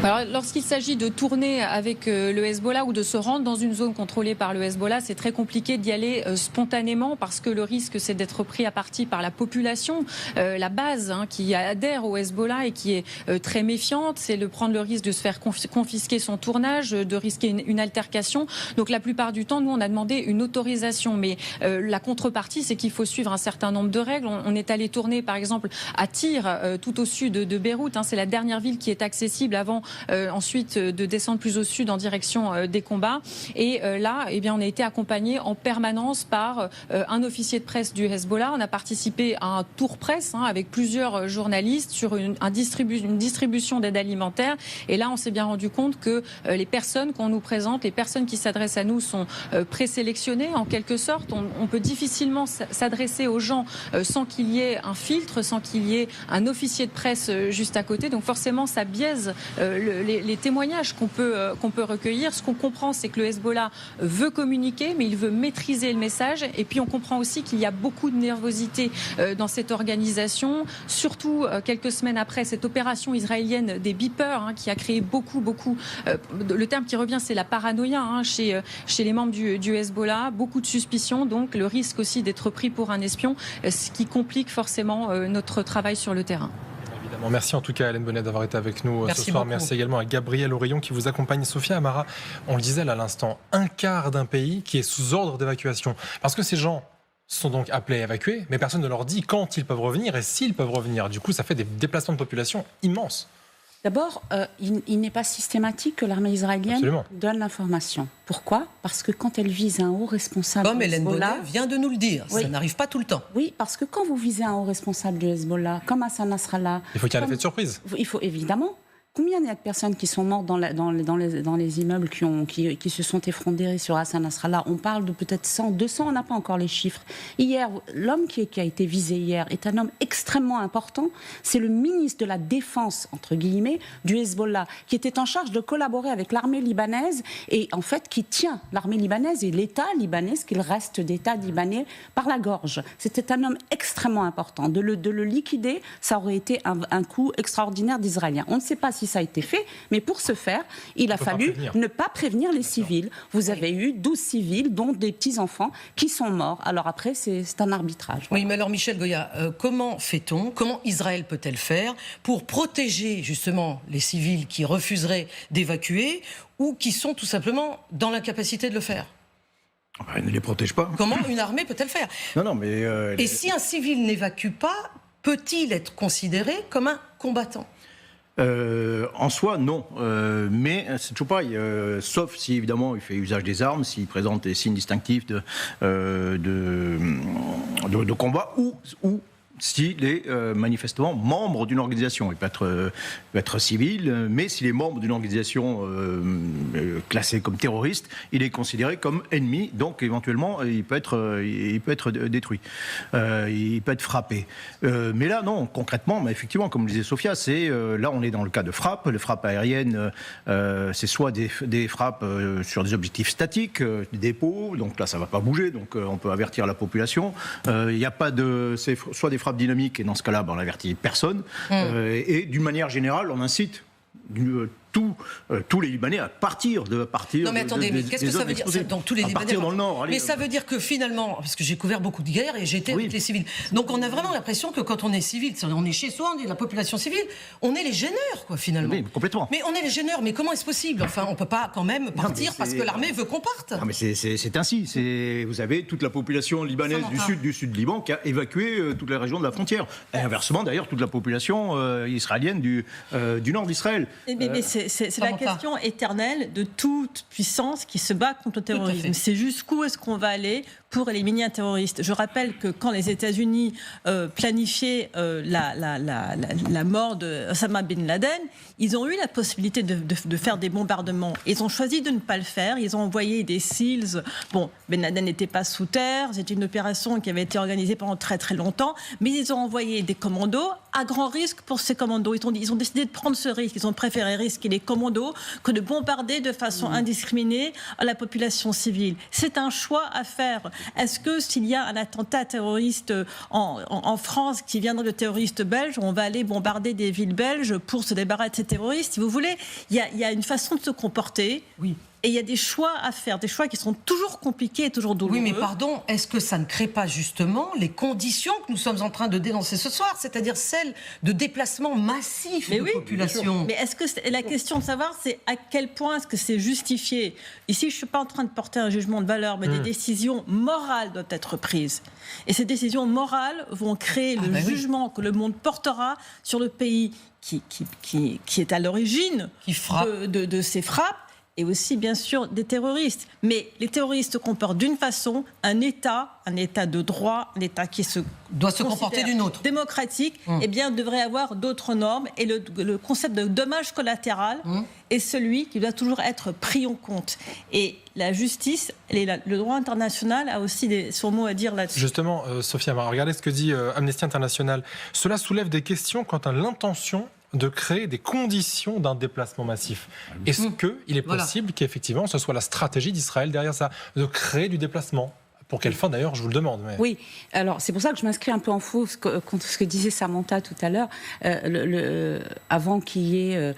Alors, lorsqu'il s'agit de tourner avec le Hezbollah ou de se rendre dans une zone contrôlée par le Hezbollah, c'est très compliqué d'y aller spontanément parce que le risque, c'est d'être pris à partie par la population, la base qui adhère au Hezbollah et qui est très méfiante. C'est de prendre le risque de se faire confisquer son tournage, de risquer une altercation. Donc la plupart du temps, nous, on a demandé une autorisation. Mais la contrepartie, c'est qu'il faut suivre un certain nombre de règles. On est allé tourner, par exemple, à Tyr, tout au sud de Beyrouth. C'est la dernière ville qui est accessible avant ensuite de descendre plus au sud en direction des combats. Et là, eh bien, on a été accompagné en permanence par un officier de presse du Hezbollah. On a participé à un tour presse avec plusieurs journalistes sur une distribution d'aide alimentaire. Et là, on s'est bien rendu compte que les personnes qu'on nous présente, les personnes qui s'adressent à nous sont présélectionnées en quelque sorte. On peut difficilement s'adresser aux gens sans qu'il y ait un filtre, sans qu'il y ait un officier de presse juste à côté. Donc forcément, ça biaise les témoignages qu'on peut recueillir. Ce qu'on comprend, c'est que le Hezbollah veut communiquer, mais il veut maîtriser le message. Et puis on comprend aussi qu'il y a beaucoup de nervosité dans cette organisation, surtout quelques semaines après cette opération israélienne des beepers qui a créé beaucoup. Le terme qui revient, c'est la paranoïa chez les membres du Hezbollah. Beaucoup de suspicions, donc le risque aussi d'être pris pour un espion, ce qui complique forcément notre travail sur le terrain. Merci en tout cas Hélène Bonnet d'avoir été avec nous ce soir. Beaucoup. Merci également à Gabriel Aurillon qui vous accompagne. Sophia Amara, on le disait là à l'instant, un quart d'un pays qui est sous ordre d'évacuation. Parce que ces gens sont donc appelés à évacuer, mais personne ne leur dit quand ils peuvent revenir et s'ils peuvent revenir. Du coup, ça fait des déplacements de population immenses. D'abord, il n'est pas systématique que l'armée israélienne donne l'information. Pourquoi ? Parce que quand elle vise un haut responsable comme du Hezbollah... Hélène Bonnet vient de nous le dire, oui. Ça n'arrive pas tout le temps. Oui, parce que quand vous visez un haut responsable du Hezbollah, comme Hassan Nasrallah... Il faut qu'il y ait un effet de surprise. Il faut évidemment... Combien il y a de personnes qui sont mortes dans les immeubles qui se sont effondrés sur Hassan Nasrallah ? On parle de peut-être 100, 200, on n'a pas encore les chiffres. Hier, l'homme qui a été visé hier est un homme extrêmement important. C'est le ministre de la Défense, entre guillemets, du Hezbollah, qui était en charge de collaborer avec l'armée libanaise et en fait qui tient l'armée libanaise et l'État libanais, ce qu'il reste d'État libanais, par la gorge. C'était un homme extrêmement important. De le liquider, ça aurait été un coup extraordinaire d'Israéliens. On ne sait pas si ça a été fait, mais pour ce faire, il a fallu ne pas prévenir les civils. Vous avez eu 12 civils, dont des petits-enfants, qui sont morts. Alors après, c'est un arbitrage. Oui, mais alors Michel Goya, comment fait-on, comment Israël peut-elle faire pour protéger justement les civils qui refuseraient d'évacuer ou qui sont tout simplement dans l'incapacité de le faire ? Elle ne les protège pas. Comment une armée peut-elle faire ? Non, mais... Et si un civil n'évacue pas, peut-il être considéré comme un combattant ? En soi, non. Mais c'est toujours pareil. Sauf si, évidemment, il fait usage des armes, s'il présente des signes distinctifs de combat ou s'il est manifestement membre d'une organisation. Il peut être civil, mais s'il est membre d'une organisation classée comme terroriste, il est considéré comme ennemi, donc éventuellement il peut être détruit, il peut être frappé. Mais là, non, concrètement, mais effectivement, comme le disait Sophia, là on est dans le cas de frappes. Les frappes aériennes, c'est soit des frappes sur des objectifs statiques, des dépôts, donc là ça ne va pas bouger, donc on peut avertir la population. Il n'y a pas c'est soit des frappes dynamiques, et dans ce cas-là, on n'avertit personne. Et d'une manière générale, on incite tous les Libanais à partir. Non mais attendez, mais qu'est-ce que ça veut dire donc tous les Libanais partir dans le nord. Mais ça veut dire que finalement, parce que j'ai couvert beaucoup de guerres et j'ai été avec les civils, donc on a vraiment l'impression que quand on est civil, on est chez soi, on est la population civile, on est les gêneurs, quoi, finalement. Oui, complètement. Mais on est les gêneurs, mais comment est-ce possible ? Enfin, on peut pas quand même partir parce que l'armée veut qu'on parte. Non, mais c'est ainsi. Vous avez toute la population libanaise du sud du Liban qui a évacué toute la région de la frontière. Et inversement, d'ailleurs, toute la population israélienne du nord d'Israël. Mais c'est la question éternelle de toute puissance qui se bat contre le terrorisme. C'est jusqu'où est-ce qu'on va aller pour éliminer un terroriste. Je rappelle que quand les États-Unis planifiaient la mort de Osama Bin Laden, ils ont eu la possibilité de faire des bombardements. Ils ont choisi de ne pas le faire. Ils ont envoyé des SEALs. Bon, Bin Laden n'était pas sous terre. C'était une opération qui avait été organisée pendant très très longtemps. Mais ils ont envoyé des commandos à grand risque pour ces commandos. Ils ont décidé de prendre ce risque. Ils ont préféré risquer les commandos que de bombarder de façon indiscriminée la population civile. C'est un choix à faire. Est-ce que s'il y a un attentat terroriste en France qui viendrait de terroristes belges, on va aller bombarder des villes belges pour se débarrasser de ces terroristes? Si vous voulez, il y a une façon de se comporter. Oui. Et il y a des choix à faire, des choix qui sont toujours compliqués et toujours douloureux. Oui, mais pardon, est-ce que ça ne crée pas justement les conditions que nous sommes en train de dénoncer ce soir, c'est-à-dire celles de déplacement massif de population? Mais est-ce que la question de savoir, c'est à quel point est-ce que c'est justifié? Ici, je ne suis pas en train de porter un jugement de valeur, mais des décisions morales doivent être prises. Et ces décisions morales vont créer le jugement que le monde portera sur le pays qui est à l'origine de ces frappes. Et aussi, bien sûr, des terroristes. Mais les terroristes comportent d'une façon un État de droit, un État qui doit se comporter d'une autre. Démocratique, eh bien, devrait avoir d'autres normes. Et le concept de dommage collatéral est celui qui doit toujours être pris en compte. Et la justice, le droit international a aussi son mot à dire là-dessus. Justement, Sophia Amara, regardez ce que dit Amnesty International. Cela soulève des questions quant à l'intention de créer des conditions d'un déplacement massif. Est-ce qu'il est possible qu'effectivement ce soit la stratégie d'Israël derrière ça, de créer du déplacement? Pour quelle fin d'ailleurs, je vous le demande. Mais... Oui, alors c'est pour ça que je m'inscris un peu en faux contre ce que disait Samantha tout à l'heure. Avant qu'il y ait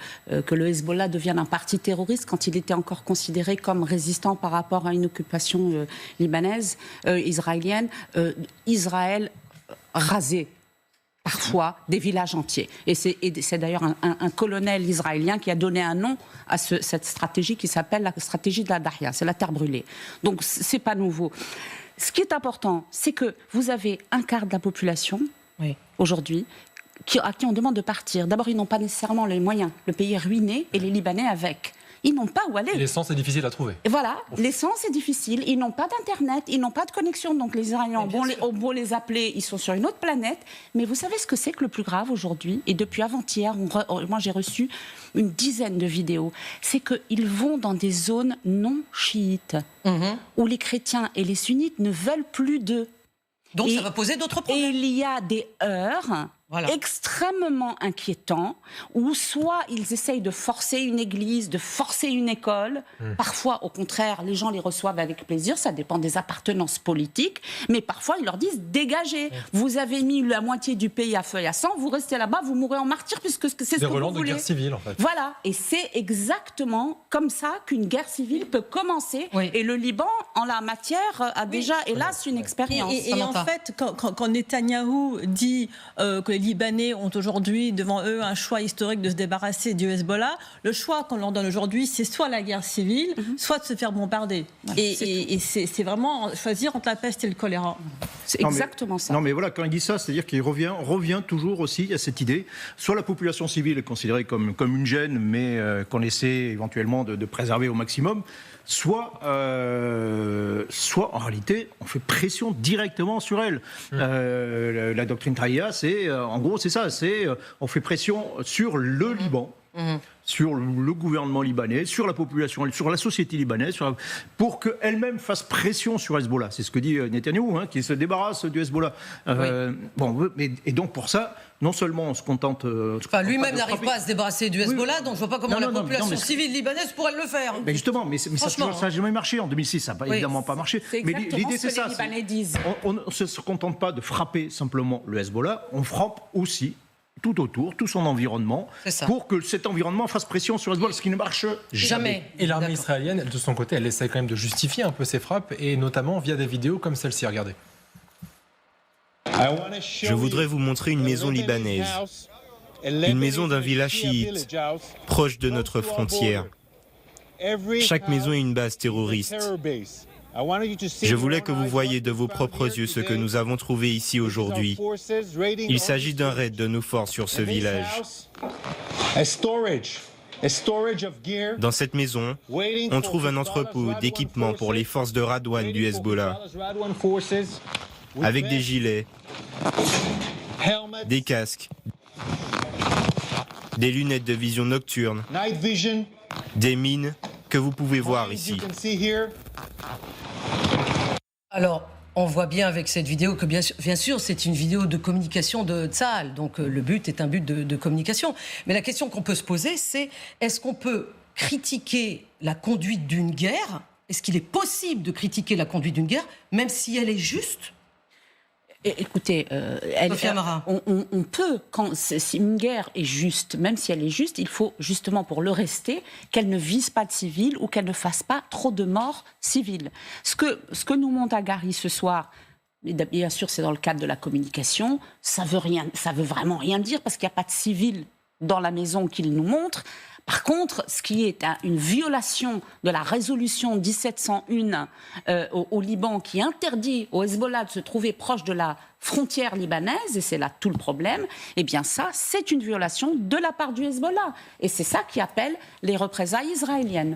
que le Hezbollah devienne un parti terroriste, quand il était encore considéré comme résistant par rapport à une occupation libanaise, israélienne, Israël rasait parfois des villages entiers. Et c'est d'ailleurs un colonel israélien qui a donné un nom à cette stratégie qui s'appelle la stratégie de la Dahya, c'est la terre brûlée. Donc c'est pas nouveau. Ce qui est important, c'est que vous avez un quart de la population aujourd'hui à qui on demande de partir. D'abord, ils n'ont pas nécessairement les moyens. Le pays est ruiné et les Libanais avec. Ils n'ont pas où aller. L'essence est difficile à trouver. Voilà, l'essence est difficile. Ils n'ont pas d'Internet, ils n'ont pas de connexion. Donc les Israéliens ont beau les appeler, ils sont sur une autre planète. Mais vous savez ce que c'est que le plus grave aujourd'hui? Et depuis avant-hier, moi j'ai reçu une dizaine de vidéos. C'est qu'ils vont dans des zones non chiites, où les chrétiens et les sunnites ne veulent plus d'eux. Donc ça va poser d'autres problèmes. Et il y a des heurts extrêmement inquiétants où soit ils essayent de forcer une église, de forcer une école. Parfois, au contraire, les gens les reçoivent avec plaisir. Ça dépend des appartenances politiques. Mais parfois, ils leur disent « Dégagez. Vous avez mis la moitié du pays à feu et à sang. Vous restez là-bas, vous mourrez en martyr puisque c'est ce que vous voulez. » Des relents de guerre civile, en fait. Voilà. Et c'est exactement comme ça qu'une guerre civile peut commencer. Et le Liban, en la matière, a déjà, hélas, une expérience. Et en fait, quand Netanyahou dit que les Libanais ont aujourd'hui devant eux un choix historique de se débarrasser du Hezbollah, le choix qu'on leur donne aujourd'hui, c'est soit la guerre civile, soit de se faire bombarder. Et c'est vraiment choisir entre la peste et le choléra. C'est exactement ça. Non mais voilà, quand il dit ça, c'est-à-dire qu'il revient toujours aussi à cette idée, soit la population civile est considérée comme une gêne, mais qu'on essaie éventuellement de préserver au maximum, soit en réalité on fait pression directement sur elle. La doctrine Taïa, en gros c'est ça, on fait pression sur le Liban, sur le gouvernement libanais, sur la population, sur la société libanaise, pour qu'elle-même fasse pression sur Hezbollah. C'est ce que dit Netanyahou, qui se débarrasse du Hezbollah. Et donc pour ça, non seulement on se contente... lui-même n'arrive pas à se débarrasser du Hezbollah, donc je ne vois pas comment la population civile libanaise pourrait le faire. Mais justement, ça n'a jamais marché en 2006, ça n'a évidemment pas marché. Mais l'idée c'est ça. On ne se contente pas de frapper simplement le Hezbollah, on frappe aussi tout autour, tout son environnement, pour que cet environnement fasse pression sur Hezbollah, ce qui ne marche jamais. Et l'armée israélienne, de son côté, elle essaie quand même de justifier un peu ses frappes, et notamment via des vidéos comme celle-ci, regardez. Je voudrais vous montrer une maison libanaise, une maison d'un village chiite, proche de notre frontière. Chaque maison est une base terroriste. Je voulais que vous voyiez de vos propres yeux ce que nous avons trouvé ici aujourd'hui. Il s'agit d'un raid de nos forces sur ce village. Dans cette maison, on trouve un entrepôt d'équipements pour les forces de Radwan du Hezbollah, avec des gilets, des casques, des lunettes de vision nocturne, des mines que vous pouvez voir ici. Alors, on voit bien avec cette vidéo que bien sûr c'est une vidéo de communication de Tsahal, donc le but est un but de communication. Mais la question qu'on peut se poser, c'est est-ce qu'on peut critiquer la conduite d'une guerre est-ce qu'il est possible de critiquer la conduite d'une guerre, même si elle est juste ? Écoutez, on peut, si une guerre est juste, même si elle est juste, il faut justement pour le rester, qu'elle ne vise pas de civils ou qu'elle ne fasse pas trop de morts civiles. Ce que nous montre Hagari ce soir, bien sûr c'est dans le cadre de la communication, ça veut vraiment rien dire parce qu'il n'y a pas de civils dans la maison qu'il nous montre. Par contre, ce qui est une violation de la résolution 1701 au Liban qui interdit au Hezbollah de se trouver proche de la frontière libanaise, et c'est là tout le problème, eh bien ça, c'est une violation de la part du Hezbollah. Et c'est ça qui appelle les représailles israéliennes.